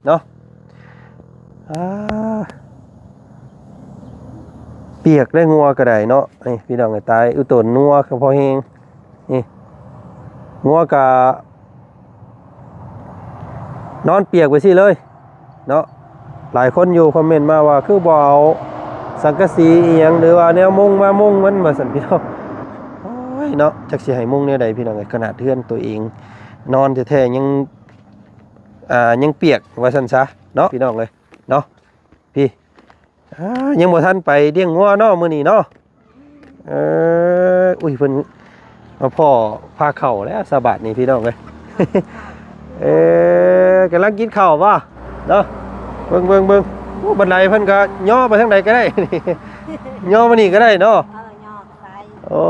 เนาะเปียกได้งัวก็ได้เนาะนี่พี่น้องไอ้ตายอุตนนัวก็พอเฮงนี่งัวกะนอนเปียกไปสิเลยเนาะหลายคนอยู่คอมเมนต์มาว่าคือบ่เอาสังกะสีอีหยังหรือว่าแนวมุงมามุงมันว่าซั่นพี่น้องโอ้ยเนาะจักสิให้มุงแนวใดพี่น้องไอ้ขนาดเฮือนตัวเองนอนแท้ๆยังเปียกว่าซั่นซะเนาะพี่น้องเลยเนาะพี่ยังบ่ทันไปเลี้ยงงัวเนาะมื้อนี้เนาะอุ้ยเพิ่นมาพ่อพาเข้าแล้วสะบัดนี่พี่น้องเอ้ย กำลังกินข้าวป่ะเนาะเบิ่งบันไดเพิ่นก็ย่อไปทางใดก็ได้ ย่อมานี่ก็ได้เนาะย่อไปโอ้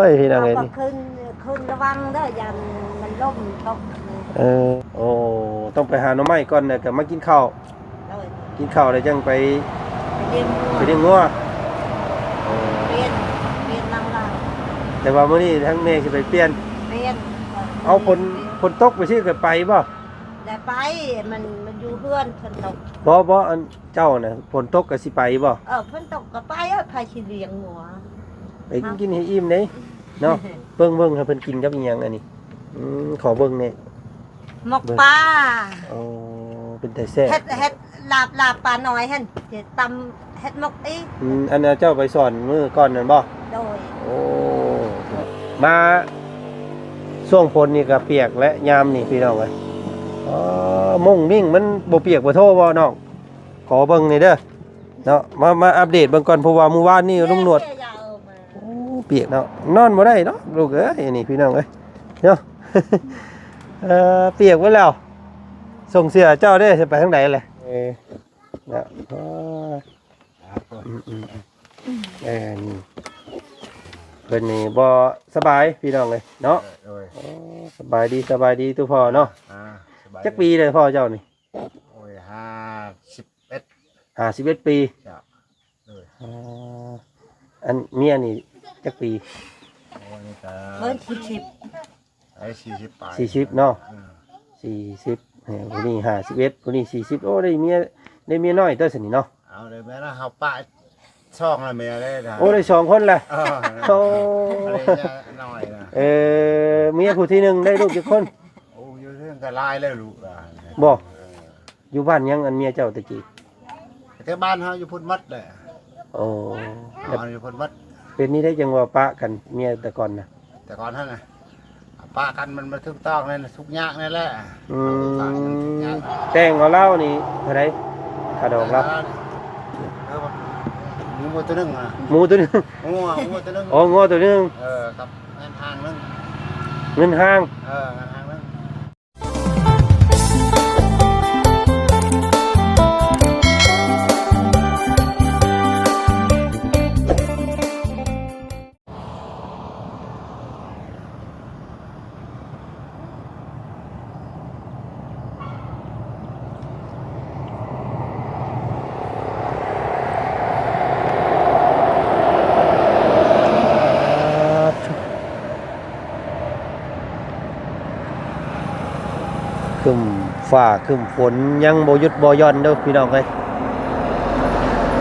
ยพี่น้องเอ้ยนี่ขึ้นระวังเด้ออย่ามันล่มตกโอ้ต้องไปหาหน่อไม้ก่อนเนี่ยก็มากินข้าวแล้วจังไปเลี้ยงงัวเปลี่ยนลังแต่ว่ามื้อนี้ทั้งแม่สิไปเปลี่ยนเอาฝนตกไปสิก็ไปบ่ได้ไปมันอยู่เพื่อนฝนตกบ่อันเจ้าน่ะฝนตกก็สิไปบ่ฝนตกก็ไปใครสิเลี้ยงงัวไปกินให้อิ่มเด้เนาะเบิ่งให้เพิ่นกินกับอีหยังอันนี้ขอเบิ่งแน่หมกปลาเป็นแต่แซ่บเฮ็ดลาบปลาน้อยหั่นสิตำเฮ็ดหมกอีอันนั้นเจ้าไปสอนมื้อก่อนนั่นบ่โดยโอ้มาช่วงฝนนี่ก็เปียกและยามนี่พี่น้องเอ้ยมุ่งมิ่งมันบ่เปียกบ่โทบ่น้องขอเบิ่งนี่เด้อเนาะมาอัปเดตเบิ่งก่อนเพราะว่ามื้อวานนี่ลุงหนวดเปียกเนาะนอนบ่ได้เนาะลูกเอ้ยนี่พี่น้องเอ้ยเนาะ เปียกไว้แล้วส่งเสียเจ้าได้จะไปทางไหนเลยเนี่ยนี่เป็นนี่บ่สบายพี่น้องเลยเนาะสบายดีตัวพ่อเนาะจักปีเลยพ่อเจ้านี่51 ปีอันเมียนี่จักปี40เนาะ40คนนี้51คนนี้40โอ้ได้เมียน้อยตัวสนิทเนาะเอาเลยแม่นะเฮาป้าช่องละเมียได้โอ้ได้2 คนแหละโอ้น้อยนะเมียผู้ที่1ได้ลูกกี่คนโอ้อยู่เรื่องกระลายแล้วลูกบ่อยู่บ้านยังอันเมียเจ้าตะกี้แต่บ้านเฮาอยู่พุ่นมัดเลยโอ้อยู่พุ่นมัดเป็นนี่ได้จังว่าปะกันเมียแต่ก่อนนะแต่ก่อนท่านนะปะกันมันมาทุกต้องนั่นทุกยากนั่นแหละแต่งเอาเล่านี่เท่าไรขาดอกแล้วงูตัวนึงอ่ะงูตัวนึงงูตัวนึงงูตัวนึงกับเงินห้างนึงเงินห้างเงินห้างนึงคึมฟ้าคึมฝนยังบ่หยุดบ่หย่อนเด้อพี่น้องเอ้ย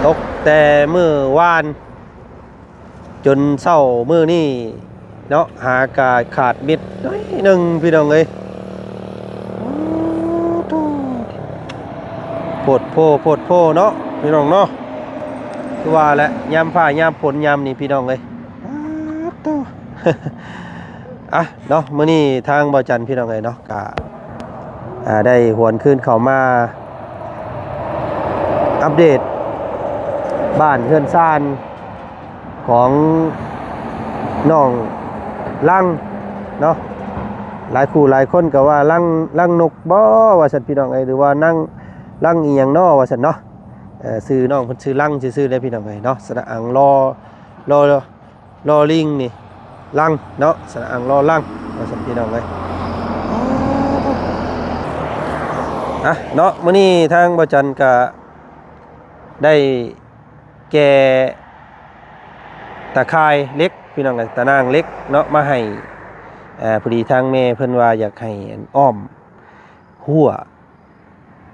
ตกแต่มื้อวานจนเช้ามื้อนี้เนาะหากาขาดมิดน้อยนึงพี่น้องเอ้ยโพดโพเนาะพี่น้องเนาะคือว่าแหละยามฟ้ายามฝนยามนี้พี่น้องเอ้ยอ่ะเนาะมื้อนี้ทางบ่จันพี่น้องเอ้ยเนาะกะได้หวนขึ้นเข้ามาอัปเดตบ้านเฮือนซ่านของน้องลังเนาะหลายคู่หลายคนก็ว่าลังนกบ่ว่าซั่นพี่น้องเอ้ยหรือว่านั่งลังอีหยังน้อว่าซั่นเนาะชื่อน้องเพิ่นชื่อลังซื่อๆได้พี่น้องเอ้ยเนาะสระอังรอลิงนี่ลังเนาะสระอังรอลังว่าซั่นพี่น้องเอ้ยเนาะมื้อนี้ทางบ่จันก็ได้แก่ตะข่ายเล็กพี่น้องตะนางเล็กเนาะมาให้พอดีทางแม่เพิ่นว่าอยากให้อ้อมหัว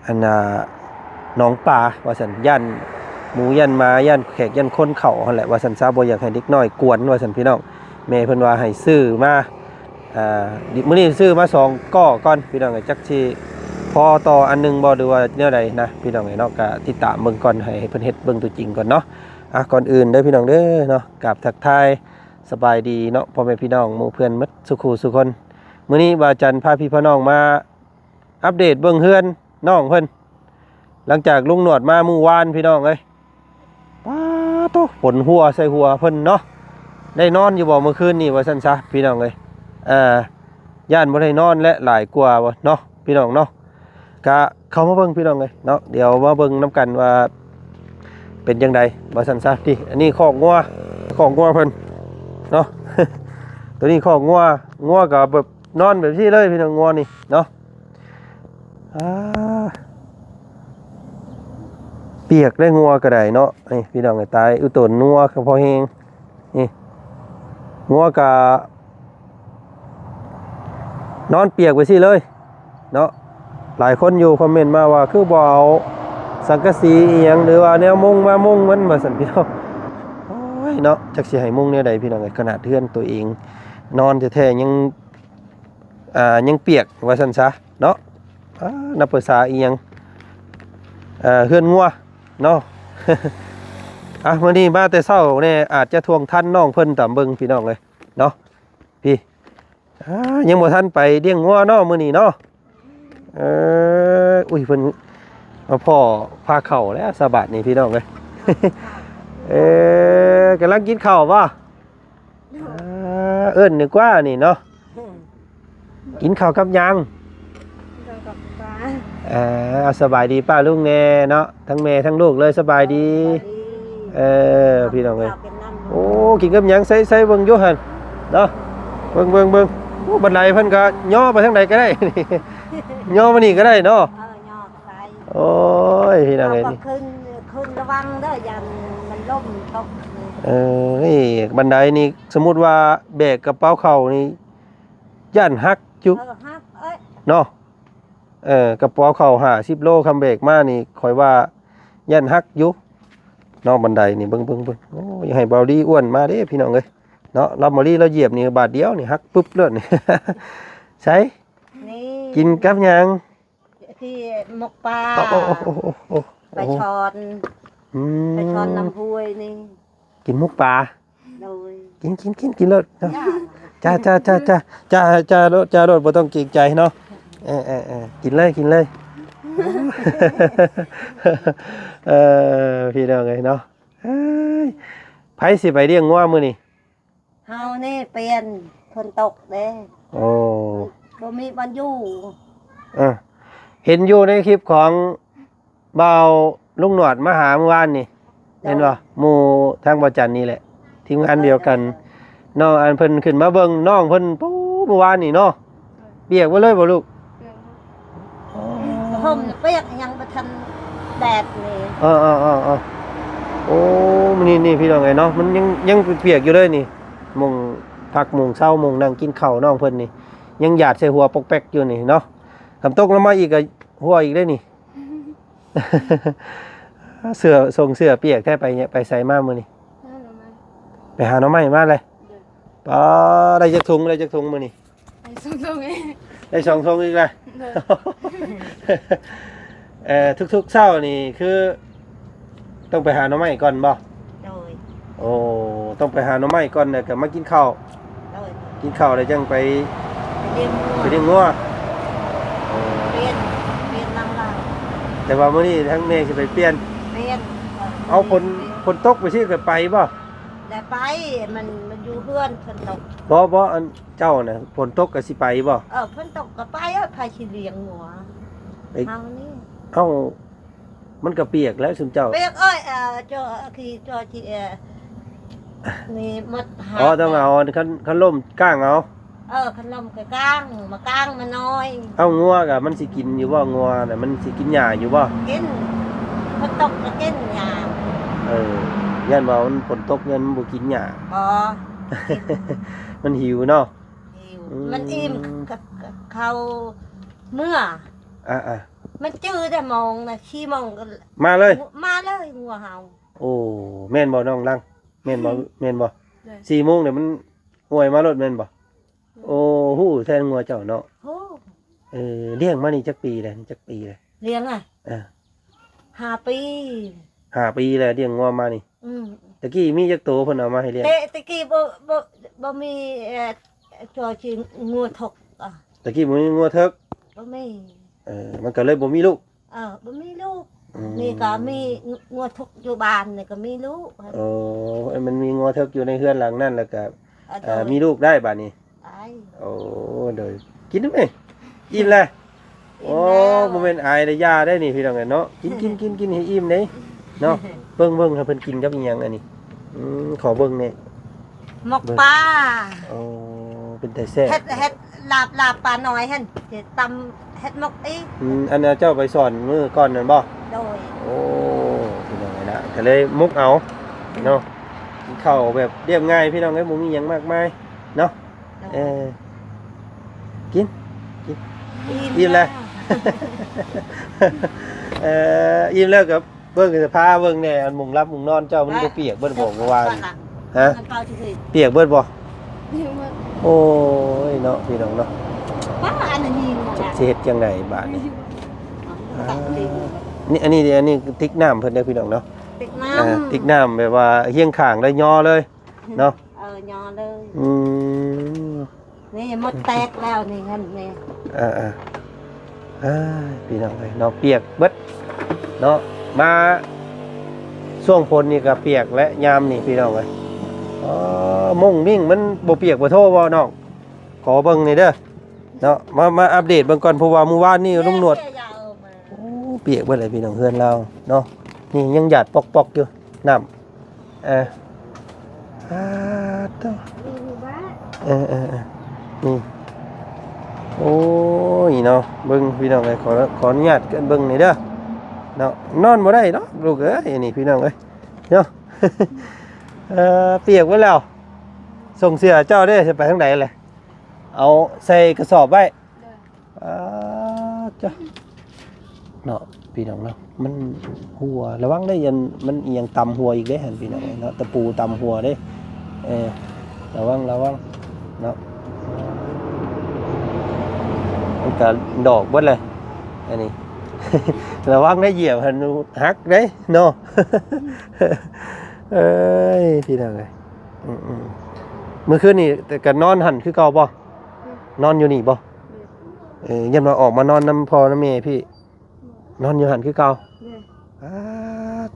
อันหนองปลาว่าซั่นย่านหมูย่านม้าย่านแขกย่านคนเข้าหั่นแหละว่าซั่นซะบ่อยากให้เด็กน้อยกวนว่าซั่นพี่น้องแม่เพิ่นว่าให้ซื้อมามื้อนี้ซื้อมา2ก้อก่อนพี่น้องจักสิพอต่ออันนึงบ่หรือว่าแนวใดนะพี่น้องเนาะก็ติดตามเบิ่งก่อนให้เพิ่นเฮ็ดเบิ่งตัวจริงก่อนเนาะก่อนอื่นเด้อพี่น้องเด้อเนาะกราบทักทายสบายดีเนาะพ่อแม่พี่น้องหมู่เพื่อนหมดสุขุสุคนมื้อนี้บ่าวจันพาพี่พ่อน้องมาอัปเดตเบิ่งเฮือนน้องเพิ่นหลังจากลุงหนวดมามื้อวานพี่น้องเอ้ยป๊าโตฝนหัวใส่หัวเพิ่นเนาะได้นอนอยู่บ่เมื่อคืนนี่ว่าซั่นซะพี่น้องเอ้ยย่านบ่ได้นอนและหลายกว่าบ่เนาะพี่น้องเนาะก็เข้ามาเบิ่งพี่น้องเอ้ยเนาะเดี๋ยวมาเบิ่งนํกันว่าเป็นจังไดว่าซั่นซะที่อันนี้คอกงัวเพิ่นเนาะ ตัวนี้คอกงัวก็แบบนอนแบบนี้เลยพี่น้องงัวนี่เนาะเปียกได้งัวก็ได้เนาะนี่พี่น้องไอ้ตายอุตนงัวก็พอแฮงนี่งัวก็นอนเปียกไปสิเลยเนาะหลายคนอยู่คอมเมนต์มาว่าคือบ่เอาสังกะสีอีหยังหรือว่าแนวมุงมามุงมันมาสั่นพี่น้องโอ้ยเนาะจักสิให้มุงแนวใดพี่น้องไอ้ขนาดเทือนตัวเองนอนแท้ๆยังเปียกว่าซั่นซะเนาะนับภาษาอีหยังเฮือนงัวเนาะ มื้อนี้มาแต่เช้าเนี่ยอาจจะทวงทันน้องเพิ่นตามเบิ่งพี่น้องเลยเนาะพี่ยังบ่ทันไปเลี้ยงงัวเนาะมื้อนี้เนาะอุ้ยเพิ่นมาพ่อพาเข้าแล้วสะบัดนี่พี่น้องเลย กำลังกินข้าวบ่เอิ้นนึกว่านี่เนาะกินข้าวกับหยังสบายดีป้าลุงแน่เนาะทั้งแม่ทั้งลูกเลยสบายดีพี่น้องเลยโอ้กินกับหยังใส่เบิ่งอยู่หั่นเนาะเบิ่งโอ้บันไดเพิ่นก็ย่อไปทางใดก็ได้ ย่อมานี่ก็ได้เนาะย่อไปโอ้ยพี่น้องเอ้ยนี่ขึ้นระวังเด้อยันมันล่มตกนี่บันไดนี่สมมุติว่าแบกกระเป๋าเข้านี่ย่านหักจุหักเอ้ยเนาะกระเป๋าเข้า50โลคำเบรกมานี่ข่อยว่าย่านหักอยู่นอกบันไดนี่เบิ่งโอ้ยให้เบาดีอ้วนมาเด้พี่น้องเอ้ยเนาะเราบ่ลีเราเหยียบนี่บาทเดียวนี่หักปึ๊บเลยนี่ ใช่กินกับหยังที่หมกปลาไปช้อนน้ำห้วยนี่กินหมกปลากินเลยเนาะจ้าโลดบ่ต้องเกรงใจเนาะกินเลยพี่น้องเอ้ยเนาะไผสิไปเลี้ยงงัวมื้อนี้เฮานี่เปลี่ยนฝนตกเด้โอ้บ่มีบ้านอยู่เห็นอยู่ในคลิปของบ่าวลุงหนวดมาหาเมื่อวานนี่เห็นบ่หมู่ทางบ่จันนี่แหละทีมงานเดียวกันน้องอันเพิ่นขึ้นมาเบิ่งน้องเพิ่นปูเมื่อวานนี่เนาะเปียกบ่เลยบ่ลูกห่มเปียกยังบ่ทันแดดนี่โอ้นี่พี่น้องไงเนาะมันยังเปียกอยู่เลยนี่มุงพักมุงเช้ามุงนั่งกินข้าวน้องเพิ่นนี่ยังหยาดใส่หัวปกแป๊กอยู่นี่เนาะทำตกลงมาอีกก็หัวอีกได้นี่ เสื้อเปียกแท้ไปใส่มามื้อนี่ไปหาหน่อไม้มาเลยได้จักถุงมื้อนี่ได้2ถุงอีกเลยทุกๆเช้านี่คือต้องไปหาหน่อไม้ก่อนบ่โอ้ต้องไปหาหน่อไม้ก่อนแล้วก็มากินข้าวแล้วจังไปเลี้ยงงัวเปลี่ยนนางลาวแต่ว่ามื้อนี้ทั้งแม่สิไปเปลี่ยนเอาฝนตกไปสิก็ไปบ่ได้ไปมันอยู่เพื่อนฝนตกบ่อันเจ้าน่ะฝนตกก็สิไปบ่ฝนตกก็ไปพาสิเลี้ยงงัวเฮานี่มันก็เปียกแล้วซุมเจ้าเปียกจ่อที่นี่มดหาต้องเอาคันล่มก้างเอาคันล่มก็ก้างมาก้างมาน้อยงัวก็มันสิกินอยู่บ่งัวน่ะมันสิกินหญ้าอยู่บ่กินฝนตกก็กินหญ้าย่านว่ามันฝนตกยันมันบ่กินหญ้ามันหิวเนาะหิวมันอิ่มกับเขาเมื่อ มันจื้อแต่มองนะขี้มองก็ มาเลย มาเลยงัวเห่า โอ้แม่นบ่น้องลังแม่นบ่4 โมงเนี่ยมันห่วยมารถแม่นบ่โอ้ฮู้แทนงัวเจ้าเนาะ โอ้ เลี้ยงมานี่จักปีแล้วจักปีแล้ว เลี้ยงอ่ะ 5 ปี 5 ปีแล้วเลี้ยงงัวมานี่ ตะกี้มีจักโตเพิ่นเอามาให้เลี้ยง ตะกี้บ่มีจอชิงงัวถกอ่ะ ตะกี้บ่มีงัวเถิก บ่มี มันก็เลยบ่มีลูก บ่มีลูกนี่ก็มีงัวถกอยู่บ้านนี่ก็มีลูก โอ้มันมีงัวเถิกอยู่ในเฮือนหลังนั่นแล้วก็ โดย มีลูกได้บัดนี้ ไอ้ โอ้โดยกินได้ไหมอิ่มแล้วโอ้บ่แม่นอายได้ยาได้นี่พี่น้องเนาะกินให้อิ่มเด้เนาะเบิ่งให้เพิ่นกินกับอีหยังอันนี้ขอเบิ่งแหน่ หมกปลา โอ้เป็นแต่แซ่บ เฮ็ดลาบปลาน้อยหั่นสิตำเฮ็ดหมกอีก อันนั้นเจ้าไปสอนมื้อก่อนนั่นบ่ โดย โอ้พี่น้องนะก็เลยมุกเอาเนาะกินข้าวแบบเรียบง่ายพี่น้องเอ้ยบ่มีหยังมากมายเนาะกินอิ่มแล้ว อิ่มแล้วกับเบิ่งสภาพเบิ่งแน่อันมุงรับมุงนอนเจ้ามันบ่เปียกเบิดบ่เมื่อวานฮะเปียกเบิดบ่โอ้ยเนาะพี่น้องเนาะ ป้าอันนี้ จะเฮ็ดจังไดบาดนี้นี่อันนี้ติ๊กน้ำเพิ่นเด้อพี่น้องเนาะ ติ๊กน้ำ ติ๊กน้ำแบบว่าเฮียงข้างแล้วย่อเลยเนาะ ย่อเลย ม นี่มดแตกแล้วนี่เงินนี่ พี่น้องเอ้ยเนาะเปียกเบิดเนาะมาช่วงฝนนี่ก็เปียกและยามนี่พี่น้องเอ้ยมุ่งมิ่งมันบ่เปียกบ่โทบ่น้องขอเบิ่งนี่เด้อเนาะมาอัปเดตเบิ่งก่อนเพราะว่าเมื่อวานนี่ลุงหนวดโอ้เปียกเบิดเลยพี่น้องเฮือนเราเนาะนี่ยังหยาดปอกๆอยู่น้ำต่อนี่โอ้ยเนาะเบิ่งพี่น้องเอ้ยขออนุญาตกันเบิ่งนี่เด้อเนาะนอนบ่ได้เนาะลูกเอ้ยนี่พี่น้องเอ้ยเนาะ เปียกไว้แล้วส่งเสื้อเจ้าได้จะไปทางไหนเลยเอาใส่กระสอบไว้จ้ะเนาะพี่น้องเนาะมันหัวระวังได้ยันมันเอียงตำหัวอีกได้เห็นพี่น้องเนาะตะปูตำหัวได้ระวังเนาะมันก็ดอกเบิดเลยอันนี้ ระวังได้เหยียบหันหักได้เนาะ เอ้ยพี่น้องเอ้ยเมื่อคืนนี่แต่ก็นอนหันคือเก่าบ่นอนอยู่นี่บ่ยันมาออกมานอนน้ำพอน้ำเมพี่นอนอยู่หันคือเก่า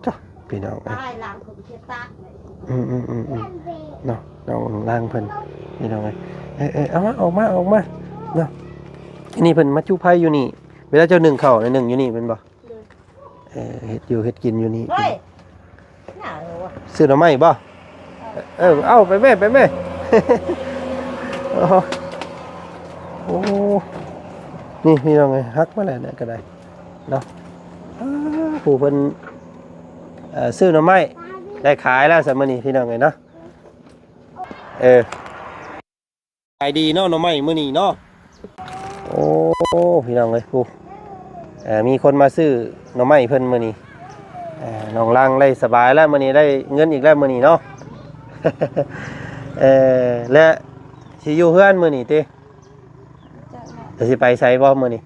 จ้ะพี่น้องเอ้ย ใต้หลังผมเช็ดตาก เนาะน้องล่างเพิ่นพี่น้องเอ้ยเอามาออกมาเนาะนี่เพิ่นมาจุไผอยู่นี่เวลาเจ้าหนึ่งเข้าในหนึ่งอยู่นี่เป็นบ่เฮ็ดอยู่เฮ็ดกินอยู่นี่ เฮ้ยน่ารู้ว่ะ ซื้อหน่อไม้บ่เอาไปแม่ โอ้นี่พี่น้องไงฮักมาแล้วเนี่ยก็ได้เนาะผู้เพิ่นซื้อหน่อไม้ได้ขายแล้วสำมื้อนี้พี่น้องไงเนาะขายดีเนาะหน่อไม้มื้อนี้เนาะโอ้พี่น้องเอ้ยผู้มีคนมาซื้อหน่อไม้เพิ่นมื้อนี้น้องลังได้สบายแล้วมื้อนี้ได้เงินอีกแล้วมื้อนี้เนาะ และสิอยู่เฮือนมื้อนี้ติจะสิไปไสบ่มื้อนี้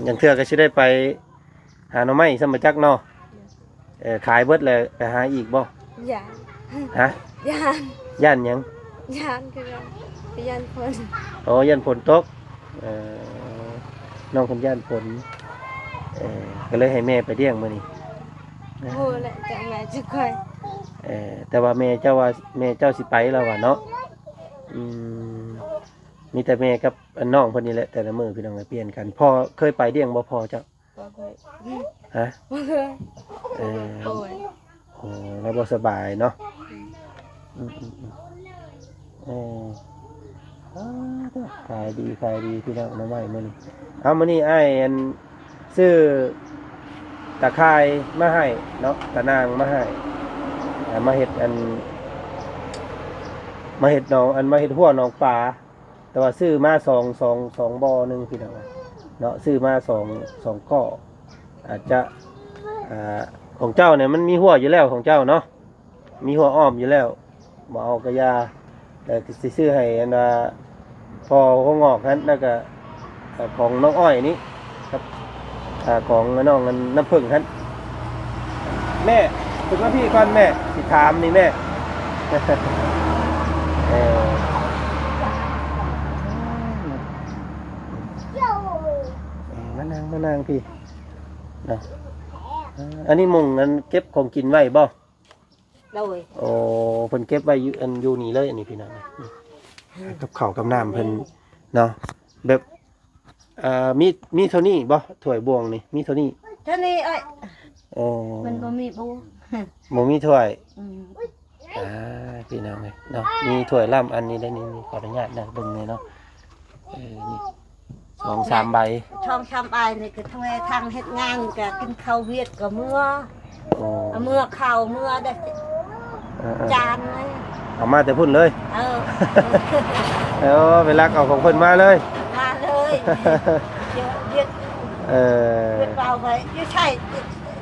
อย่างเทื่อก็สิได้ไปหาหน่อไม้สมจักเนาะขายเบิดแล้วไปหาอีกบ่ ย่าน ฮะ ย่าน ย่านหยัง ย่านคือเราไปย่านคน อ๋อย่านฝนตกน้องเพิ่นย่านฝนก็เลยให้แม่ไปเลี้ยงมื้อนี้ โหแหละจากแม่จะคอย แต่ว่าแม่เจ้าว่าแม่เจ้าสิไปแล้วว่ะเนาะมีแต่แม่กับน้องเพิ่นนี่แหละแต่ละมื้อพี่น้องเปลี่ยนกันพ่อเคยไปเลี้ยงบ่พ่อเจ้า บ่เคย ฮะ บ่เคย โอ้ โอ้ย แล้วบ่สบายเนาะขายดีพี่น้องน้ำไม้มื้อนี้เอามื้อนี้อ้ายอันซื้อตะไคร้มาให้เนาะตะนางมาให้มาเฮ็ดอันมาเฮ็ดหนองอันมาเฮ็ดหัวหนองปลา แต่ว่าซื้อมาสองบ่อหนึงพี่น้องเนาะซื้อมาสองก้ออาจจะของเจ้าเนี่ยมันมีหัวอยู่แล้วของเจ้าเนาะมีหัวอ้อมอยู่แล้วบ่เอากระยาแต่สิซื้อให้อันว่าพอเขางอกนั้นแล้วก็ของน้องอ้อยนี่ครับของน้องน้ำผึ้งนั้นแม่ถึงว่าพี่ก่อนแม่สิถามนี่แม่ มานางพี่นะอันนี้มุงนั้นเก็บของกินไว้บ่ โดย โอ้เพิ่นเก็บไว้อยู่นี่เลยอันนี้พี่น้องกับข้าวกับน้ำเพิ่นเนาะแบบมีเท่านี้บ่ถ้วยบวงนี่มีเท่านี้ เท่านี้เอ้ย โอ้ มันบ่มีบู บ่มีถ้วย อืม พี่น้องเอ้ยเนาะมีถ้วยล่ำอันนี้ได้นี่ขออนุญาตนะเบิ่งเลยเนาะนี่2-3 ใบ ช่องชำอายนี่ก็ทางเฮ็ดงานก็กินข้าวเวียดก็เมื่อ โอ้ เมื่อข้าวเมื่อได้จานเลย เอามาแต่พุ่นเลย เออ ไปลักเอาของเพิ่นมาเลย มาเลยเดี๋ยวเวียด เออ เวียดเปล่าไปอยู่ใช่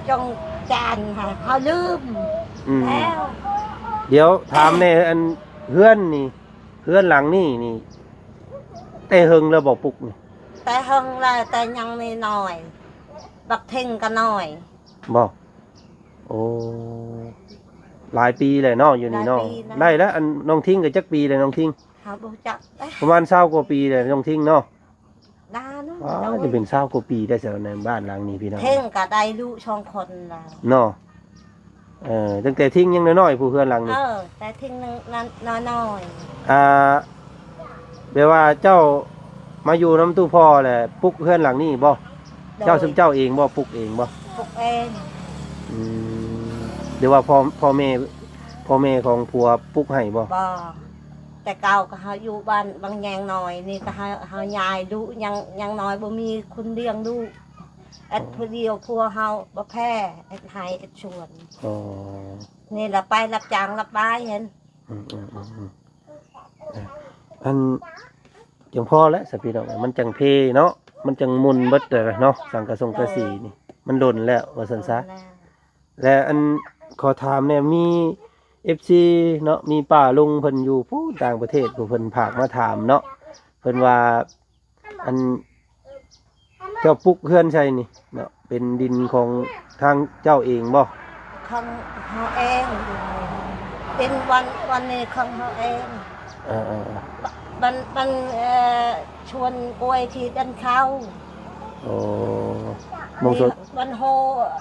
จงจานค่ะเฮาลืม อืม แล้ว เดี๋ยวถามในอันเพื่อนนี่เพื่อนหลังนี่แต่เฮิงแล้วบอกปลุกนี่ แต่เฮงละแต่ยังไม่น้อยบักเท่งก็น้อย บอกโอ้หลายปีเลยเนาะอยู่นี่เนาะได้แล้วอันน้องทิ้งกับจักปีเลยน้องทิ้ง เฮาบ่จักเอ้ย ประมาณ20 กว่าปีเลยน้องทิ้งเนาะ ดาเนาะ อ๋อจะเป็น20 กว่าปีได้แล้วในบ้านหลังนี้พี่น้อง เท่งก็ได้ลูก2คนแล้ว เนาะตั้งแต่ทิ้งยังน้อยๆผู้เพื่อนหลังนี่ แต่เท่งนั้นน้อย แปลว่าเจ้ามาอยู่น้ำตู้พ่อแหละปลุกเพื่อนหลังนี่บ่ ๆ เจ้าซึมเจ้าเองบ่ปลุกเองบ่ ปลูกเอง เดี๋ยวว่าพ่อแม่ของผัวปลุกให้บ่ บ่แต่เก่าก็เฮาอยู่บ้านบางแยงน้อยนี่ก็เฮายายดูยังน้อยบ่มีคนเลี้ยงลูกเอ็ดผู้เดียวพัวเฮาบ่แพ้เอ็ดไห้เอ็ดชวน อ๋อ นี่ละไปรับจ้างรับบ้ายเห็น อืมอันจังพ่อแล้วสพี่น้องมันจังเพเนาะมันจังมุนเบิดเลยเนาะสังกะสงกะสีนี่มันดนแล้วว่าซั่นซะและอันขอถามเนี่ยมี FC เนาะมีป้าลุงเพิ่นอยู่ผู้ต่างประเทศผู้เพิ่นฝากมาถามเนาะเพิ่นว่าอันเจ้าปลุกเฮือนใช่นี่เนาะเป็นดินของทางเจ้าเองบ่ ของเฮาเองเป็นวันนี้ของเฮาเอง มันชวนกล้วยที่ดันเข้า โอ้มงสด วันโฮ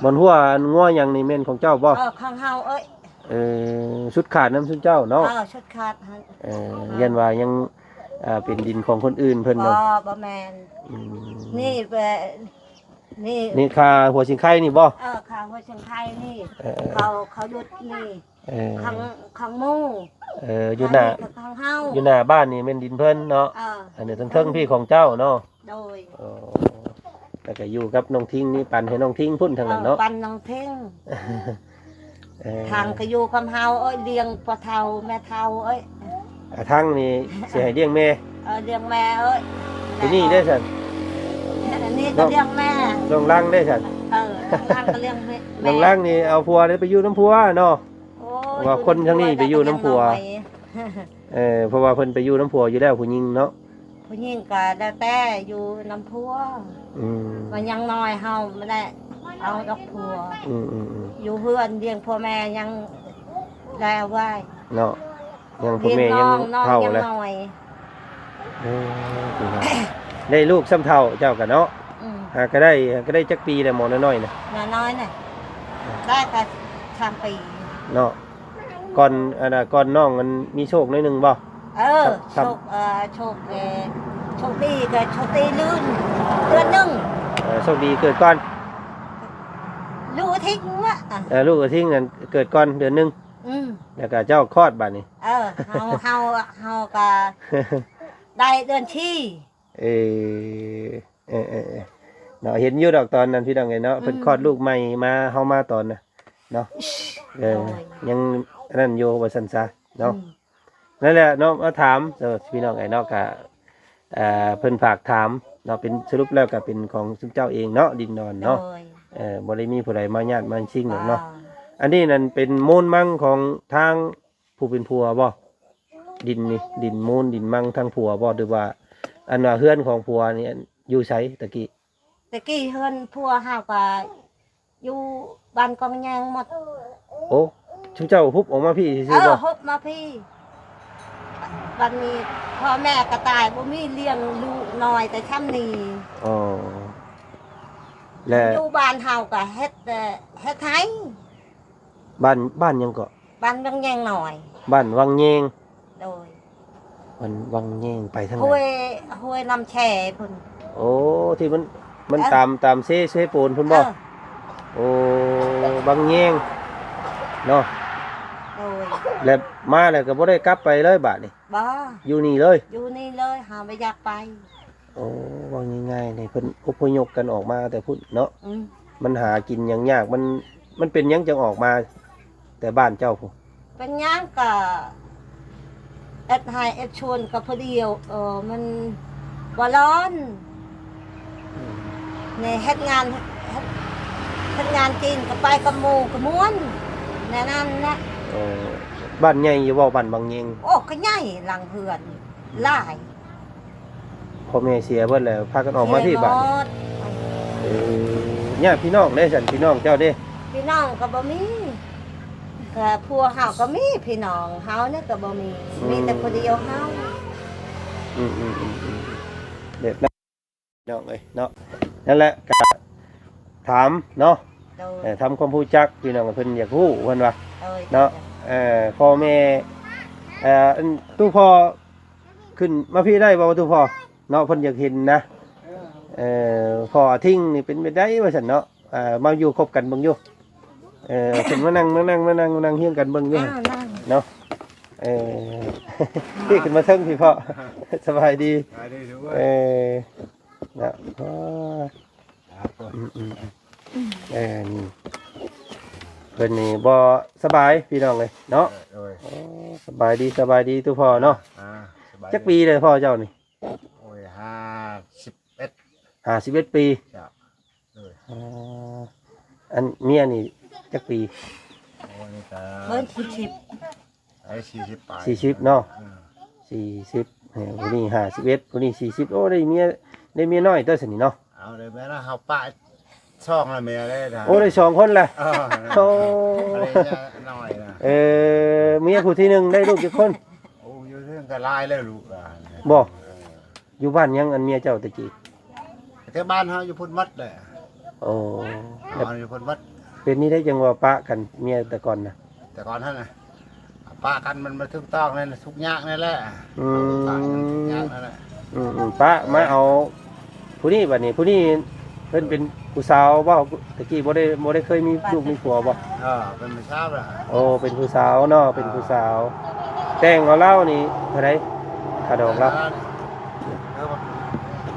บนหัวงัวอย่างนี้แม่นของเจ้าบ่ ของเฮาเอ้ย ชุดขาดน้ำชุดเจ้าเนาะ ชุดขาดหั่น ยันว่ายังเป็นดินของคนอื่นเพิ่น บ่ เนาะ บ่แม่น อืม นี่นี่ นี่คาหัวชิงไข่นี่บ่ ข้าวหัวเชียงไทยนี่ เออ เขาหยุดนี่ เออ ข้างหมู่ อยู่หน้า ข้างเฮา อยู่หน้าบ้านนี่แม่นดินเพิ่นเนาะอันนี้ทั้งๆพี่ของเจ้าเนาะ โดย อ๋อแล้วก็อยู่กับน้องทิ้งนี่ปั่นให้น้องทิ้งพุ่นทางนั้นเนาะ ปันน้องเพ่ง เออ ทางก็อยู่คำเฮาเอ้ยเลี้ยงพ่อเฒ่าแม่เฒ่าเอ้ย ทางนี่สิให้เลี้ยงแม่ เลี้ยงแม่เอ้ย ที่นี่ได้ซั่น อันนี้ก็เลี้ยงแม่ น้องลังได้ซั่น ทางก็เลี้ยงแม่ น้องลังนี่เอาผัวได้ไปอยู่น้ำผัวเนาะ โอ้ย ว่าคนทางนี้ไปอยู่น้ำผัว น้อย เพราะว่าเพิ่นไปอยู่น้ำผัวอยู่แล้วผู้หญิงเนาะ ผู้หญิงก็ได้แต่อยู่น้ำพัว อืม มันยังน้อยเฮาไม่ได้เอาดอกพัว อืม อยู่เพื่อนเลี้ยงพ่อแม่ยังได้เอาไว้ เนาะยังพ่อ เลี้ยง แม่ น้ ยั อง งน้อง เฒ่า ยัง เลย น้อย ได้ลูกซ้ำเฒ่าเจ้ากันเนาะ อืม ก็ได้จักปีแล้วหมอน้อยๆนะ น้อยๆน่ะได้แต่3 ปี เนาะก่อนก่อนน้องมันมีโชคหน่อยหนึงบ่ โชคโชคดีก็โชคดีลื่นเดือนหนึง โชคดีเกิดก่อน ลูกทิ้งวะ ลูกกระทิงนั่นเกิดก่อนเดือนหนึง อืม แล้วก็เจ้าคลอดบัดนี้ เฮาก็ได้เดือนที่ เอเนาะเห็นอยู่ดอกตอนนั้นพี่น้องไงเนาะเพิ่นคลอดลูกใหม่มาเฮามาตอนน่ะเนาะยังนั่นอยู่ว่าซั่นซะเนาะนั่นแหละเนาะมาถามพี่น้องไงเนาะก็ เพิ่นฝากถามเนาะเป็นสรุปแล้วก็เป็นของซุมเจ้าเองเนาะดินดอน โด เนาะ ย บ่ได้มีผู้ใดมาญาติมาชิงหรอกเนาะอันนี้นั่นเป็นมูลมั่งของทางผู้เป็นผัวบ่ดินนี่ดินมูลดินมั่งทางผัวบ่หรือว่าอันว่าเฮือนของผัวนี่อยู่ไสตะกี้ ตะกี้เฮือนพัวเฮาก็อยู่บ้านกองแยงหมด โอ้ชุมเจ้าฮุบออกมาพี่ซื่อๆบ่ ฮบมาพี่บัดนี้พ่อแม่ก็ตายบ่มีเลี้ยงลูกน้อยแต่ช่ำนี้ อ๋อและ อยู่บ้านเฮาก็เฮ็ดไทย บ้านยังก็ บ้านบางแยงหน่อย บ้านวังแยง โดย มันวังแยงไปทางไหน ห้วยลำแช่พุ่น โอ้ที่มันตามเซโปนพุ่นบ่โอ้วังแยงเนาะ โดย แล้วมาแล้วก็บ่ได้กลับไปเลยบาดนี่ บ่ อยู่นี่เลย อยู่นี่เลยหาไม่อยากไป โอ้ว่าง่ายๆนี่เพิ่นอพยพกันออกมาแต่พุ่นเนาะ อืม มันหากินหยังยากมันเป็นหยังจังออกมา แต่บ้านเจ้าพุ่น เป็นหยังก็เอ็ดให้เอ็ดชวนก็พอดียวมันบ่ร้อนนี่เฮ็ดงานจีนก็ไปกับหมู่ก็ม่วนแน่นั่นนะ เออบ้านใหญ่อยู่บ่บ้านบางแยง โอ้ก็ใหญ่หลังเฮือนหลาย พ่อแม่เสียเบิดแล้วพากันออกมาที่บ้าน เสียหมด เออญาติพี่น้องเด้ฉันพี่น้องเจ้าเด้ พี่น้องก็บ่มีก็พัวเฮาก็มีพี่น้องเฮาเนี่ยก็บ่มีมีแต่คนเดียวเฮา อืมเด็ดนะน้องเอ้ยเนาะนั่นแหละก็ถามเนาะ โดย ทำความรู้จักพี่น้องเพิ่นอยากรู้เพิ่นว่า โดย เนาะพ่อแม่อันตู้พ่อขึ้นมาพี่ได้บ่ตู้พ่อเนาะเพิ่นอยากเห็นนะพ่อทิ้งนี่เป็นไปได้ว่าซั่นเนาะมาอยู่คบกันเบิ่งอยู่เพิ่นมานั่งเฮียงกันเบิ่งอยู่ นั่ง เนาะพี่ขึ้นมาเทิงพี่พ่อ สบายดี ไปได้ดู เออนะนี่เพิ่นนี่บ่สบายพี่น้องเลยเนาะ โดย สบายดีตู้พ่อเนาะ สบาย จักปีเลยพ่อเจ้านี่ โอ้ย51 51 ปี จ้ะโดย อันเมียนี่จักปี โอ้ยนี่ก็ เบิ่นสิบ ไอ้40ปลาย 40เนาะ40ผู้นี้51ผู้นี้40โอ้ได้เมียน้อยตัวซั่นนี่เนาะ เอาเลยแม่นะเฮาปะช่องละเมียได้นะ โอ้ได้2คนแหละ โอ้ อะไรเนี่ยน้อยนะ เมียผู้ที่หนึ่งได้ลูกกี่คน โอ้อยู่เรื่องก็ลายแล้วลูกอ่ะ บ่อยู่บ้านยังอันเมียเจ้าตะกี้ แต่บ้านเฮาอยู่พุ่นวัดเลย โอ้ บ้านอยู่พุ่นวัด เป็นนี่ได้จังว่าปะกันเมียแต่ก่อนนะ แต่ก่อนท่านน่ะปะกันมันมาทุกต้องนั่นน่ะทุกยากนั่นแหละ อื ปะกันทุกยาก ม นั่นแหละ ปะมาเอาผู้นี้บัดนี้ผู้นี้เพิ่นเป็นผู้สาวบ่ตะกี้บ่ได้เคยมีลูกมีผัวบ่ เป็นไม่ทราบล่ะ โอ้เป็นผู้สาวเนาะเป็นผู้สาว แต่งเอาเล่านี่เท่าไดค่าดอกเล่า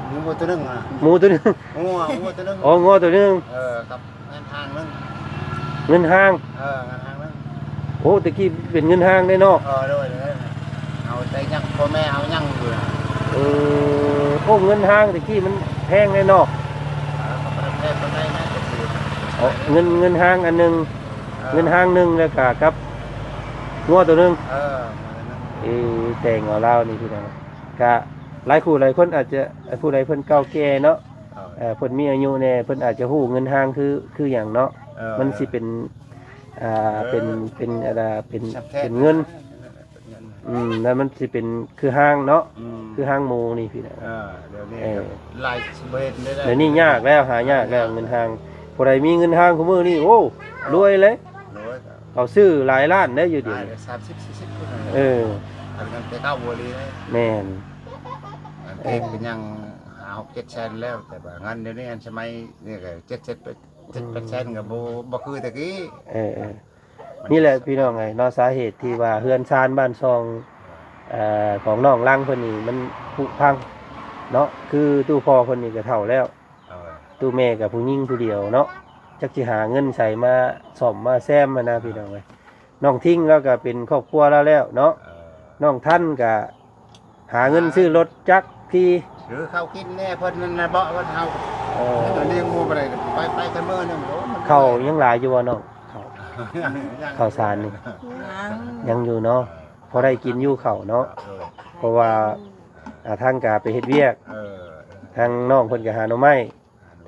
หมูตัวนึงอ่ะ หมูตัวหนึง งูตัวนึง โอ้งัวตัวหนึง กับเงินห้างนึง เงินห้าง เงินห้างนึง โอ้ตะกี้เป็นเงินห้างได้เนาะ ด้วยเอาใจยังพ่อแม่เอายังอยู่นะ โอ้เงินห้างตะกี้มันแพงแน่เนาะ ประเทศประเทศนะจะคือ เงินห้างอันหนึงเงินห้างหนึงแล้วก็กับงัวตัวหนึงแต่งเอาเล่านี่พี่น้องก็หลายคู่หลายคนอาจจะผู้ใดเพิ่นเก่าแก่เนาะเพิ่นมีอายุแน่เพิ่นอาจจะฮู้เงินห้างคือหยังเนาะมันสิเป็นเป็นเงินแล้วมันสิเป็นคือห้างเนาะคือห้างหมู่นี่พี่น้อง เดี๋ยวนี้ลายสเปนได้ เดี๋ยวนี้ยากแล้วหายากแล้วเงินห้างผู้ใดมีเงินห้างคู่มือนี่โอ้รวยเลยเขาซื้อหลายล้านได้อยู่เดียว 30-40คนอันนั้นแต่ก้าวบัวลีนะ แม่น เองเป็นยัง6-7แสนแล้วแต่ว่างั้นเดี๋ยวนี้อันสมัยนี่ก็7-8แสนก็บ่คือตะกี้ นี่แหละพี่น้องไงเนาะสาเหตุที่ว่าเฮือนชานบ้านซองของน้องลังเพิ่นนี่มันผุพังเนาะคือตู้พ่อเพิ่นนี่ก็เฒ่าแล้วตู้แม่กับผู้หญิงผู้เดียวเนาะจักสิหาเงินใส่มาซ่อมมาแซมมานะพี่น้องเอ้ยน้องทิ้งแล้วก็เป็นครอบครัวแล้วเนาะน้องท่านก็หาเงินซื้อรถจักร ที หรือเขากินแน่เพิ่นนั่นน่ะบ่ว่าเฮา เออ เลี้ยงงูไปได้ไปแต่มื้อนึงโอ้มัน เข้าวยังหลายอยู่บ่น้องข้าว ยัง ข้าวสารนี่ ยัง ยังอยู่เนาะพอได้กินอยู่ข้าวเนาะเพราะว่าทางกาไปเฮ็ดเวียก เออ ทางน้องเพิ่นก็หาหน่อไม้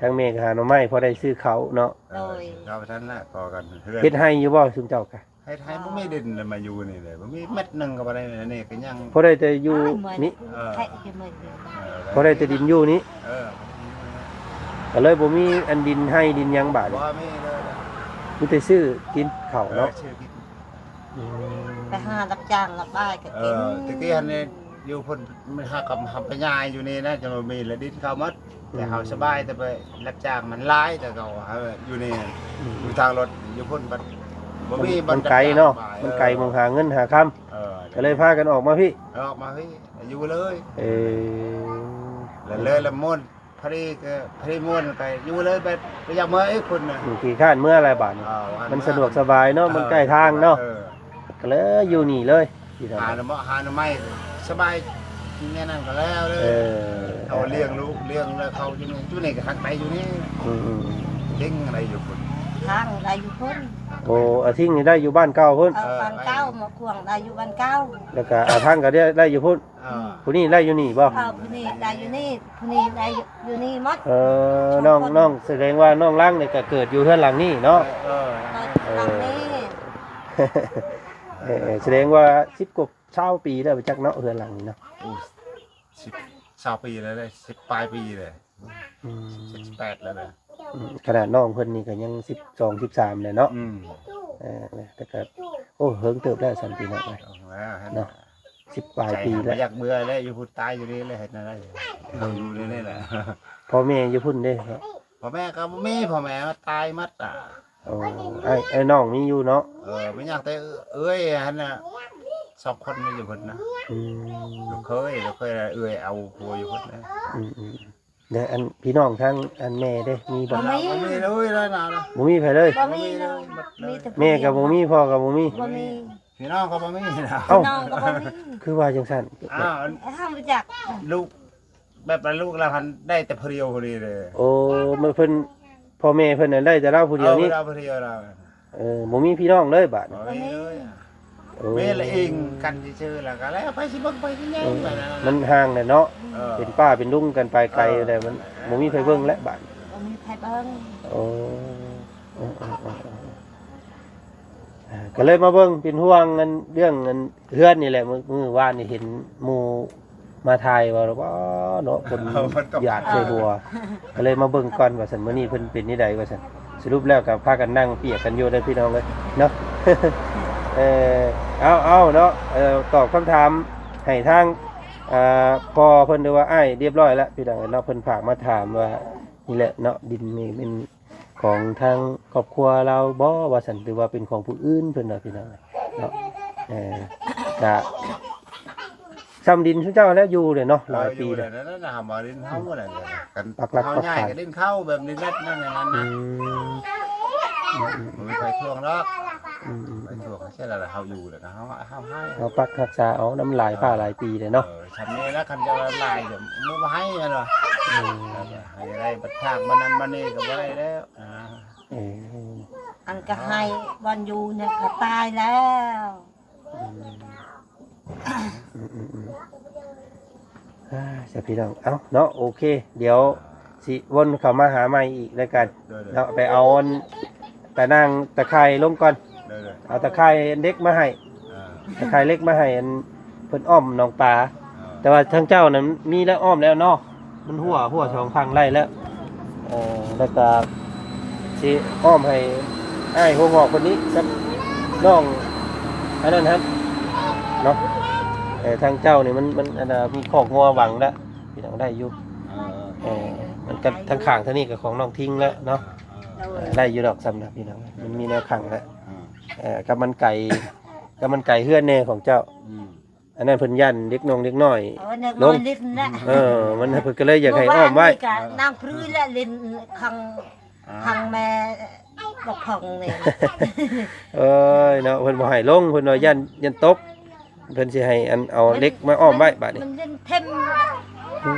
ทางแม่ก็หาหน่อไม้พอได้ซื้อเขาวเนาะ โดยเราไปท่านละพอกันเพื่อน เฮ็ดให้อยู่บ่ซุมเจ้าก็ ให้ไทยบ่มีดินเลยมาอยู่นี่เลยบ่มีเม็ดหนึงก็บ่ได้นี่ก็ยัง พอได้แต่อยู่นี่ แค่จะเหมือน พอได้แต่ดินอยู่นี่ เออ ก็เลยบ่มีอันดินให้ดินหยังบาด บ่มีเลย มีแต่ซื้อกินข้าว เนาะ เนาะ ชื่อกิน ไปหารับจ้างรับบ้านก็ เอ กิน อตะกี้หันนี่อยู่เพิ่นมันหากับหำปยายอยู่นี่นะจะบ่มีแล้วดินเข้าหมดแต่เฮาสบายแต่ไปรับจ้างมันหลายแต่ก็อยู่นี่อยู่ทางรถอยู่พุ่นบัดบ่มี มันไกลเนาะมันไกลมองหาเงินหาค่ำ เออ ก็เลยพากันออกมาพี่ ออกมาพี่อยู่เลย เออ แล้วเลยละม่วนพอดีก็พอดีม่วนไปอยู่เลยไปอยากมาไอ้คนน่ะ ขี่ข้านเมื่ออะไรบาดนี่มันสะดวกสบายเนาะมันใกล้ทางเนาะก็เลยอยู่นี่เลยที่ทำ หาหน่อไม้สบายแค่นั้นก็แล้วเลย เออ เขาเลี้ยงลูกเลี้ยงแล้วเขาอยู่นี่ก็หักไปอยู่นี่ อืม เลี้ยงอะไรอยู่คน ทางได้อยู่พ้น โอ้อาทิ้งนี่ได้อยู่บ้านเก่าพุ่น บ้านเก้ามาควงได้อยู่บ้านเก้า แล้วก็อาทั้งก็ได้อยู่พุ่นผู้นี้ได้อยู่นี่บ่ ผู้นี้ได้อยู่นี่ผู้นี้ได้อยู่นี่มัด น้องแสดงว่าน้องล่างนี่ก็เกิดอยู่เฮือนหลังนี้เนาะ ทางนี้ แสดงว่า10กว่า20ปีแล้วไปจักเนาะเฮือนหลังนี้เนาะ 10 ปีแล้วเลย10ปลายปีเลย อืม 18แล้วเลย ขนาดน้องเพิ่นนี่ก็ยัง12 13เลยเนาะแต่ก็โอ้เฮิงเติบได้3ปีเนาะไป เนาะ 10ปลายปีแล้ว อยากเบื่อแล้วอยู่พุ่นตายอยู่นี่เลยเห็นอะไรอยู่นี่แหละ พ่อแม่อยู่พุ่นเด้ครับ พ่อแม่ก็บ่มีพ่อแม่ตายมัดอ่ะ โอ้ไอ้น้องมีอยู่เนาะ ไม่อยากแต่เอ้ยหั่นน่ะ2คนมันอยู่พุ่นนะ อืม ลูกเคยเอ้ยเอาผัวอยู่พุ่นนะ เดี๋ยวอันพี่น้องทั้งอันแม่เด้มีบ่ บ่มี บ่มีเลยแล้วนะ บ่มีไผเลย บ่มีเลยมีแต่ แม่ก็บ่มีพ่อก็บ่มี บ่มี พี่น้องก็บ่มีนะ เอ้า น้องก็บ่มี คือว่าจังซั่น อ้าว ห้ามรู้จัก ลูกแบบว่าลูกเราหันได้แต่เพรียวพอดีเลย โอ้มันเพิ่นพ่อแม่เพิ่นน่ะได้แต่เราผู้เดียวนี่ เราเพรียวเรา บ่มีพี่น้องเลยบาด บ่มีเลย โอ้ แม่ละเองกันซื่อๆแล้วก็แล้วไปสิเบิ่งไปสิแย่งไปนะ มันห่างน่ะเนาะเป็นป้าเป็นลุงกันไปไกลแต่มันบ่มีไผเบิ่งและบาด บ่มีใครเบิ่ง โอ้ก็เลยมาเบิ่งเป็นห่วงกันเรื่องเงินเฮือนนี่แหละมื้อวานนี่เห็นหมู่มาถ่ายว่าเนาะคนหยาดใส่บัวก็เลยมาเบิ่งก่อนว่าซั่นมื้อนี้เพิ่นเป็นนี่ใดว่าซั่นสรุปแล้วก็พากันนั่งเปียกกันอยู่เด้อพี่น้องเอ้ยเนาะ เอาเนาะตอบคำถามให้ทางพอเพิ่นดูว่าอ้ายเรียบร้อยแล้วพี่น้องเนาะเพิ่นฝากมาถามว่านี่แหละเนาะดินนี่เป็นของทางครอบครัวเราบ่ว่าซั่นหรือว่าเป็นของผู้อื่นเพิ่นเนาะพี่น้องเนาะก็ซ้ำดินซุเจ้าแล้วอยู่เลยเนาะหลายปี เล แล้ ยว นั่นน่ะหามาดินเฮาอะไรกัน ปักหลัก เฮา ปัก ใหญ่ ฐาน ก็ดินเข้าแบบนี้นัดนั่นอย่างนั้น อื นะ ม มันไม่ไปท่วงหรอก อืม ไปท่วงใช่แล้วเฮาอยู่แล้วนะเฮาให้ เราปักรักษาเอาน้ำลายป้าหลายปีเลยเนาะ ทำนี่แล้วคันจะละลายเดี๋ยวมึงมาให้กันเหรอให้ได้บัดทางมันนั้นมันนี่ก็บ่ได้แล้ว อันก็ให้บอนอยู่เนี่ยก็ตายแล้ว จะพี่น้องเอ้าเนาะโอเค เดี๋ยวสิวนเข้ามาหาใหม่อีกแล้วกันเนาะไปเอาแต่นางตะไคร้ลงก่อนเอาตะไคร้เล็กมาให้ตะไคร้เล็กมาให้อันเพิ่นอ้อมน้องปลาแต่ว่าทั้งเจ้านั้นมีแล้วอ้อมแล้วเนาะมันหัวสองพังไล่แล้วแล้วก็สิอ้อมให้อ้ายหัวงอกคนนี้กับน้องอันนั้นครับเนาะทางเจ้านี่มันมีขอกงัวหวังแล้วพี่น้องได้อยู่มันก็ทั้งข้างทั้งนี้กับของน้องทิ้งแล้วเนาะได้อยู่ดอกซ้ำนะพี่น้องมันมีแนวขังแล้วกับมันไก่เฮือนแน่ของเจ้าอันนั้นเพิ่นยันเล็กน้อย ลงลิ้นนะ มันเพิ่นก็เลยอยากให้อ้อมไว้ นางพรื้และลิ้นคังแม่บอกของนี่ เอ้ยเนาะเพิ่นบ่ให้ลงเพิ่นว่ายันตกเพิ่นสิให้อันเอาเล็กมาอ้อมไว้บัดนี้ มันลิ้นเต็ม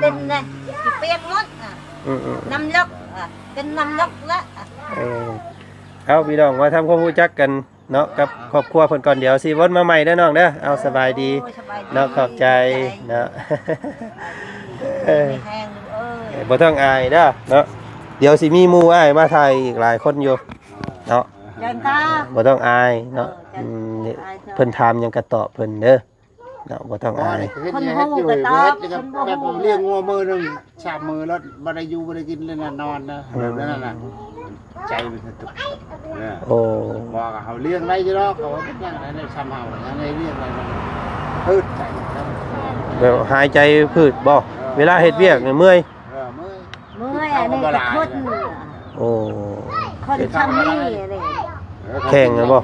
เป็นเลยเปียกหมดน้ำลกเป็นน้ำลกละ เอาพี่น้องมาทำความรู้จักกันเนาะกับครอบครัวเพิ่นก่อนเดี๋ยวสิวนมาใหม่เด้อน้องเด้อเอาสบายดีเนาะขอบใจเนาะ แห้งเอ้ย บ่ต้องอายเด้อเนาะเดี๋ยวสิมีหมู่อ้ายมาถ่ายอีกหลายคนอยู่เนาะ จังตา บ่ต้องอายเนาะเพิ่นถามหยังก็ตอบเพิ่นเด้อเนาะบ่ต้องอาย คนฮู้ก็ตอบแบบเลี้ยงงัวมือนึงชามือแล้วบ่ได้อยู่บ่ได้กินเลยนะนอนนะแบบนั้นน่ะใจมันตุก โอ้ บอกเขาเลี้ยงไรจะรอกเขาเป็นอย่างไรในซ้ำเฮาอย่างไรเลี้ยงอะไรพืชใจ แบบหายใจพืชบ่เวลาเฮ็ดเวียกเนี่ยเมื่อย เมื่อยอันนี้ก็คน โอ้ คนชำนี่นี่ แข่งกันบ่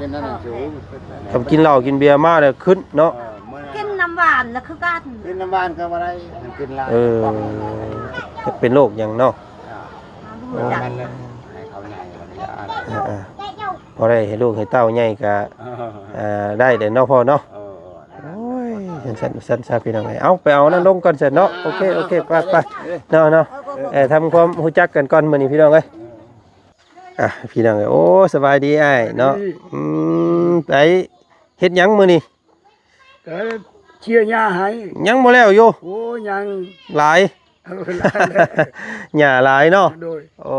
ทำกินเหล้ากินเบียร์มาแล้วขึ้นเนาะ กินน้ำหวานแล้วคือกัน กินน้ำบ้านก็บ่ได้กินลาย เป็นโรคหยังเนาะ มันเลยให้เขาใหญ่อะไร พอได้ให้ลูกให้เต้าใหญ่ก็ได้เด้อเนาะพ่อเนาะโอ้ยสั้นซะพี่น้องเอาไปเอานั่นลงก่อนเสร็จเนาะโอเคไปเนาะทำความรู้จักกันก่อนมื้อนี้พี่น้องเอ้ยพี่น้องเอ้ยโอ้สบายดีอ้ายเนาะไปเฮ็ดหยังมื้อนี้ ก็เชียร์หญ้าให้ ยังบ่แล้วอยู่ โอ้ยัง หลาย หญ้าหลายเนาะ โดย โอ้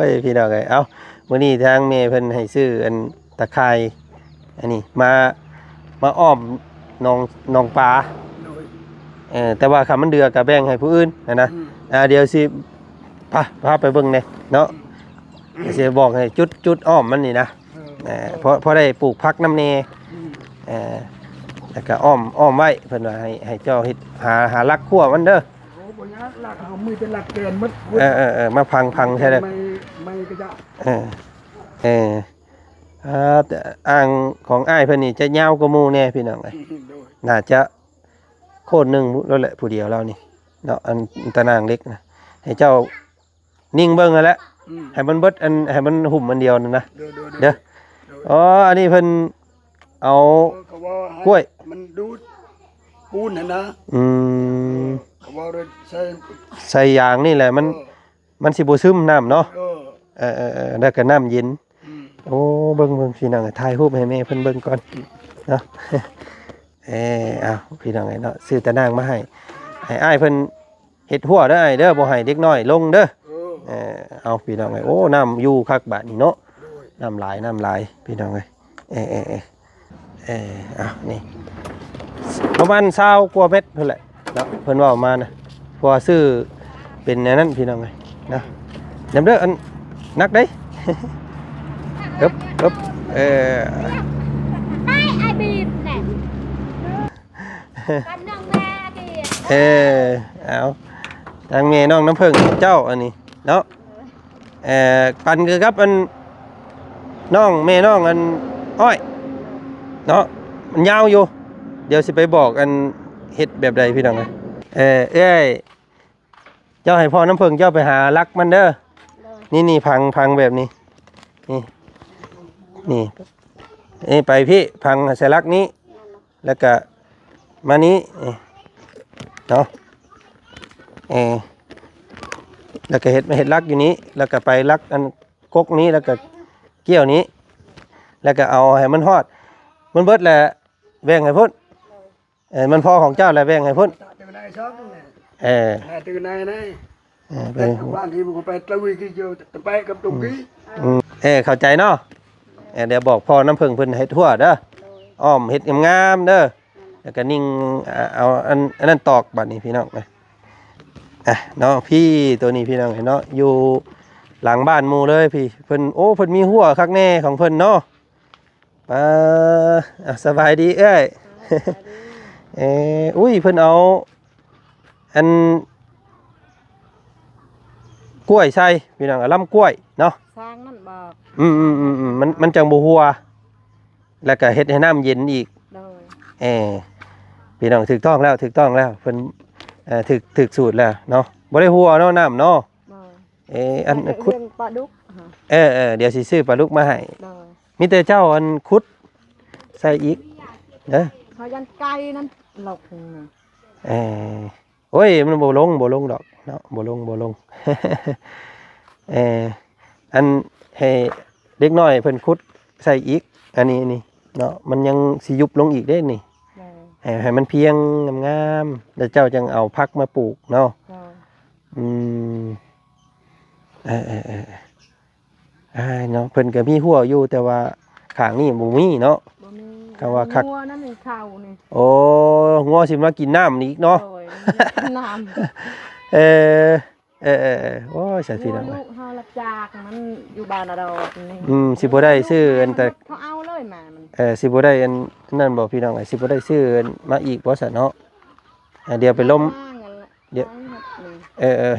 ยพี่น้องเอ้ยเอ้ามื้อนี้ทางแม่เพิ่นให้ซื้ออันตะไคร้อันนี้มาอ้อมน้องปลา โดย แต่ว่าคำมันเดือก็แบ่งให้ผู้อื่นนะเดี๋ยวสิพาไปเบิ่งแหน่เนาะสิบอกให้จุดอ้อมมันนี่นะเพราะได้ปลูกผักน้ำแน่แล้วก็อ้อมไว้เพิ่นว่าให้เจ้าเฮ็ดหาลักขั่วมันเด้อ โอ้บ่ยากหลักเฮามือเป็นหลักแกนหมด มาพังใช่เด้อ ไม่ก็จะ แต่อ่างของอ้ายเพิ่นนี่จะยาวกว่าหมู่แน่พี่น้องเอ้ย โดย น่าจะโคตรหนึงแล้วแหละผู้เดียวแล้วนี่เนาะอันตะนางเล็กนะให้เจ้านิ่งเบิ่งนั่นแหละให้มันเบิดให้มันหุ่มอันเดียวนั่นนะ เด้ออ๋ออันนี้เพิ่นเอา เขาว่าก ล้วย มันดูดปูนนะ เขาว่าเลยใส่ ยางนี่แหละมันสิบ่ซึมน้ำเนาะแล้วก็น้ำเย็นโอ้เบิ่งพี่น้องถ่ายรูปให้แม่เพิ่นเบิ่งก่อนเนาะเอาพี่น้องเนาะซื้อตะนางมาให้อ้ายเพิ่นเฮ็ดหัวเด้ออ้ายเด้อบ่ให้เด็กน้อยลงเด้อเอาพี่น้องโอ้น้ำอยู่คักบาดนี่เนาะน้ำหลายพี่น้องเอานี่ประมาณ20กว่าเม็ดเพิ่นแหละเนาะเพิ่นว่ามานะเพราะว่าซื้อเป็นอันนั้นพี่น้องนะนำเด้ออันนักเด้ครับไอ้บีนแหละกันน้องแม่ดิ เอาทางเมน้องน้ำผึ้งเจ้าอันนี้เนาะปันคือครับอันน้องเมน้องอันอ้อยเนาะมันยาวอยู่เดี๋ยวสิไปบอกอันเฮ็ดแบบใดพี่น้องเจ้าให้พ่อน้ำผึ้งเจ้าไปหาลักมันเด้อนี่พังแบบนี้นี่ไปพี่พังใส่ลักนี้แล้วก็มานี้เนาะแล้วก็เห็ดลักอยู่นี้แล้วก็ไปลักอันกกนี้แล้วก็เกี่ยวนี้แล้วก็เอาให้มันฮอดมันเบิดแหละแบ่งให้พุ่นมันพอของเจ้าแหละแบ่งให้พุ่นตื่นนายชอบนี่ตื่นนายนะไปบ้านที่ผมไปตะวีกี่เดียวจะไปกับตรงนี้เข้าใจเนาะเดี๋ยวบอกพ่อน้ำผึ้งเพิ่นเฮ็ดทั่วเด้ออ้อมเฮ็ดงามๆเด้อแล้วก็นิ่งเอาอันนั้นตอกบัดนี้พี่น้องเนาะพี่ตัวนี้พี่น้องเนาะอยู่หลังบ้านหมู่เลยพี่เพิ่นโอ้เพิ่นมีหัวคักแน่ของเพิ่นเนาะสบายดีเอ้ยอุ้ยเพิ่นเอาอันกล้วยใส่พี่น้องลำกล้วยเนาะสร้างนั่นบอก มันจังบ่หัวแล้วก็เฮ็ดให้น้ำเย็นอีกโดยพี่น้องถูกต้องแล้วเพิ่นถึกสูตรแล้วเนาะบ่ได้หัวเนาะน้ำเนาะอันขุดปลาดุกเดี๋ยวสิซื้อปลาดุกมาให้มีแต่เจ้าอันขุดใส่อีกเด้อ เขายันไก่นั่นหลอก โอ้ยมันบ่ลงดอกเนาะบ่ลง อันให้เด็กน้อยเพิ่นขุดใส่อีกอันนี้นี่เนาะมันยังสิยุบลงอีกเด้นี่ เลย ให้มันเพียงงามๆแล้วเจ้าจังเอาพักมาปลูกเนาะ เลย อืมเนาะเพิ่นก็มีหัวอยู่แต่ว่าข้างนี้บ่มีเนาะ บ่มี ก็ว่าคัก งัวนั่นนี่เข้านี่ โอ้งัวสิมากินน้ำนี่อีกเนาะ โอ้ยมันน้ำ โอ้ยสาธิต งัว เอาไว้ ลูกเฮารับจากมันอยู่บ้านเรานี่ สิบ่ได้ซื้ออันแต่ เขาเอาเลยมามัน สิบ่ได้อันนั่นบ่พี่น้องสิบ่ได้ซื้ออันมาอีกบ่ซะเนาะเดี๋ยวไปล้ม เดี๋ยว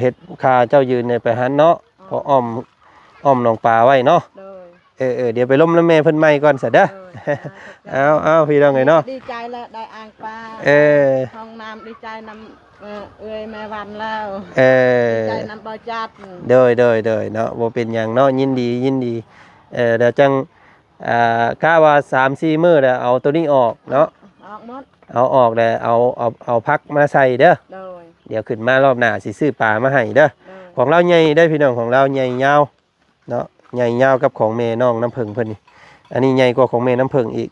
เฮ็ดคาเจ้ายืนเนี่ยไปหันเนาะพออ้อมหนองปลาไว้เนาะ เลย เดี๋ยวไปล้มน้ำแม่เพิ่นใหม่ก่อนซะเด้อ เอาพี่น้องไงเนาะ ดีใจแล้วได้อ่างปลา ห้องน้ำดีใจนำเอ้ยแม่วันแล้วดีใจนำบ่จัด โดยเนาะบ่เป็นหยังเนาะยินดีเดี๋ยวจังกะว่า 3-4 มื้อแล้วเอาตัวนี้ออกเนาะ ออกหมด เอาออกแล้วเอาพักมาใส่เด้อ เลย เดี๋ยวขึ้นมารอบหน้าสิซื้อปลามาให้เด้อ เลย ของเราใหญ่ได้อพี่น้องของเราใหญ่ยาวเนาะใหญ่ยาวกับของแม่น้องน้ำผึ้งเพิ่นนี่อันนี้ใหญ่กว่าของแม่น้ำผึ้งอีก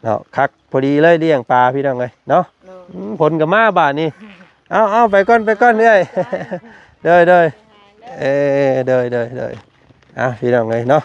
เนาะคักพอดีเลยเลี้ยงปลาพี่น้องเลยเนาะ เลย ผลกับมาบาทนี่เอาไปก่อนเด้อยเด้อพี่น้องเลยเนาะ